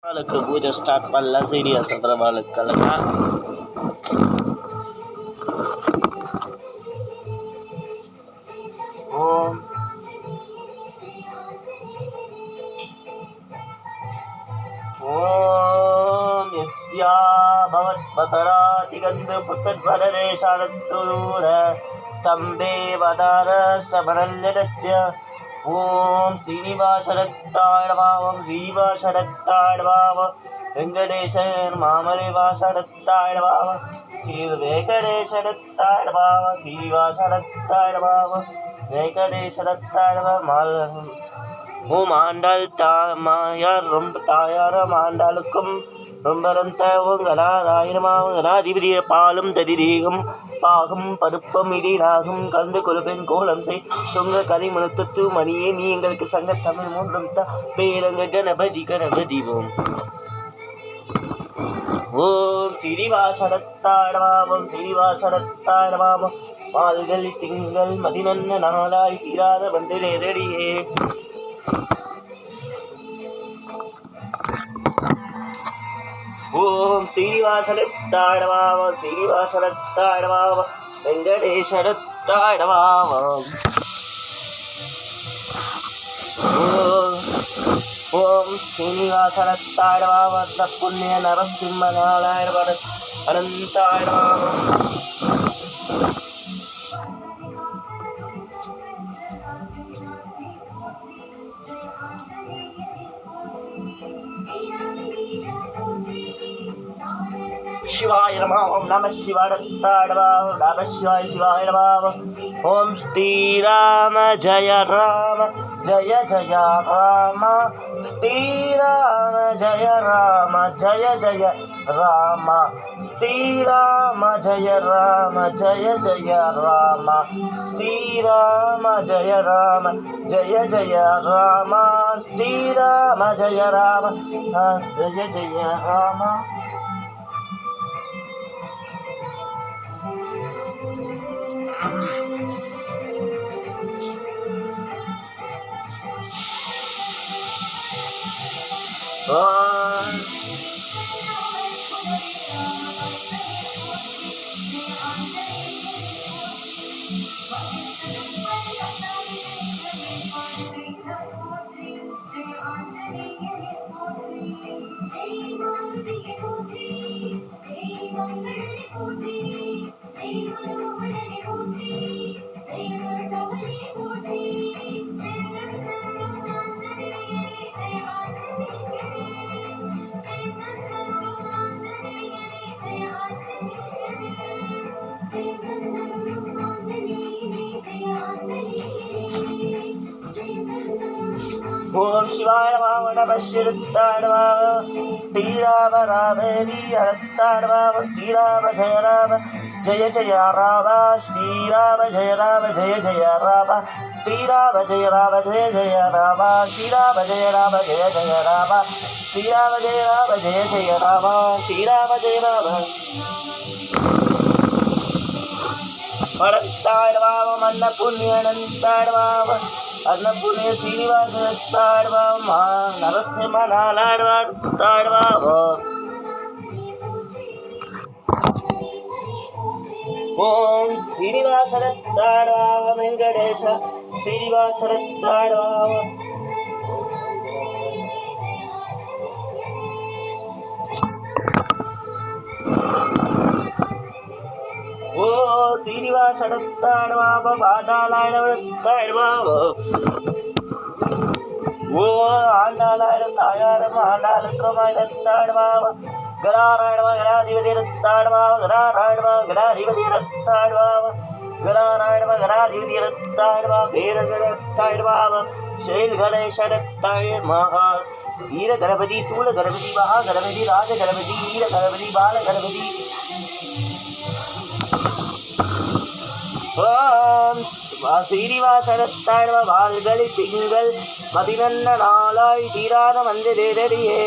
వాళ్ళకి పూజ స్టార్ట్ పల్ల సీరియస్ అతను వాళ్ళకి కలగా ఓం ఓం యస్యా భవత్పతరాతిగంధ పుత్రవరదే శారత్తూర స్తంభే వదారష్టమనల్యరజ్య ఓం శ్రీనివాసరత్తాయ ఓం శ్రీనివాసరత్తాయ వెంకటేశ్వర మామలివాసరత్తాయ శ్రీ వెంకటేశ్వరత్తాయ శ్రీనివాసరత్తాయ வெங்கடேஸ்வரத்தாழ ஆண்டாள் தாயார் ரொம்ப தாயாரம் ஆண்டாளுக்கும் ரொம்ப கலாராயிரமாதிபதிய பாலும் ததிதீகம் பாகம் பருப்பம் இதை நாகம் கலந்து கொழுப்பெண் கோலம் செய் தொங்க கரிமணத்து மணியே நீ எங்களுக்கு சங்க தமிழ் மூன்றும் பேரங்க கணபதி கணபதி ஓம் ஸ்ரீனிவாசரத்தாழவாமம் ஸ்ரீனிவாசரத்தாழவாமம் மால்கள் திங்கள் மதினன்ன நாளாய் தீராத வந்து நேரடியே ஓம் ஸ்ரீனிவாசரத்தாழவாமம் ஸ்ரீனிவாசரத்தாழவாமம் வெங்கடேஸ்வரத்தாழவாமம் ஓம் ஸ்ரீனிவாசரத்தாழவாமம் புண்ணிய நரசிம்ம நாளாய அனந்தாழவாமம் शिवाय नमः ओम नमः शिवाय नमः शिवाय शिवाय नमः ओम श्री राम जय राम जय जय राम श्री राम जय राम जय जय राम श्री राम जय राम जय जय राम श्री राम जय राम जय जय राम श्री राम जय राम जय जय राम ஓம் சிவாய நமः நமः சிறுத்தாய நமः ஸ்ரீராம ராமேதி அனந்தாய நமः ஸ்ரீராம ஜெய ஜெய ராம ஸ்ரீராம ஜெய ஜெய ராம ஸ்ரீராம ஜெய ஜெய ராம ஸ்ரீராம ஜெய ஜெய ராம ஸ்ரீராம ஜெய ஜெய ராம ஸ்ரீராம ஜெய அனந்தாய நமः மன்ன புண்ணிய அனந்தாய நமः अन्नपूर्णे श्रीनिवासरत्ताळवा नरसिंह नालाडवाडवा ओम श्रीनिवासरत्ताळवा वेंकटेश श्रीनिवासरत्ताळवा ஓ ஸ்ரீனிவாசரத்தாழ்வா பாண்டாளாயிரத்தாழ்வா ஓ ஆண்டாளாயிரம் தாயாரம் ஆண்டாளுக்கும் ஆயிரத்தாழ்வா கடாராயணவா கடாதிபதிரத்தாழ்வா கடாராயணவா கடாதிபதிரத்தாழ்வா கடாராயணவா கடாதிபதிரத்தாழ்வா வீரகரத்தாழ்வா செயல் கணேசரத்தாழ் மகா வீர கணபதி சூழ கணபதி மகா கணபதி ராஜ கணபதி வீர கணபதி பால கணபதி ஓம் ஸ்ரீனிவாசரத்தாழ்வ வாள்களி திங்கள் மதினன்ன நாளாய் தீராத மந்திரேரியே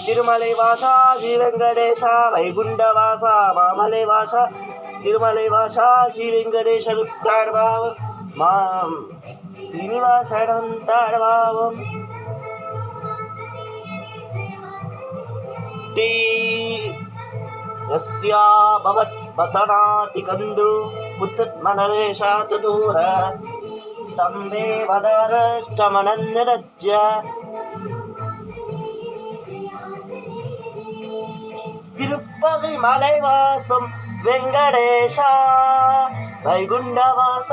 திருமலை வாசா ஸ்ரீ வெங்கடேசா வைகுண்ட வாசா மாமலை வாசா திருமலை வாசா ஸ்ரீ வெங்கடேசருத்தாழ்வா மாம் ஸ்ரீனிவாசரத்தாழ்வாவம் திருஷ்டி यस्या भवत्पतनाति कन्दु पुत्रमनरेशात् दूर स्तम्भे वदरष्टमनन्यरज्य तिरुपति मलैवासं वेङ्कटेश वैकुण्ठवास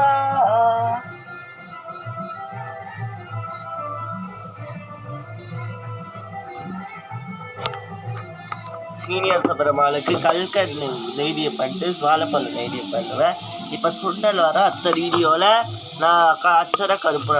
சீனியர் சபரமாளுக்கு கல்கட் நெய்தியம் பண்ணிட்டு வாழைப்பழம் நெய்தியம் பண்ணுவேன். இப்போ சுண்டல் வர அடுத்த வீடியோவில் நான் அச்சர கருப்பு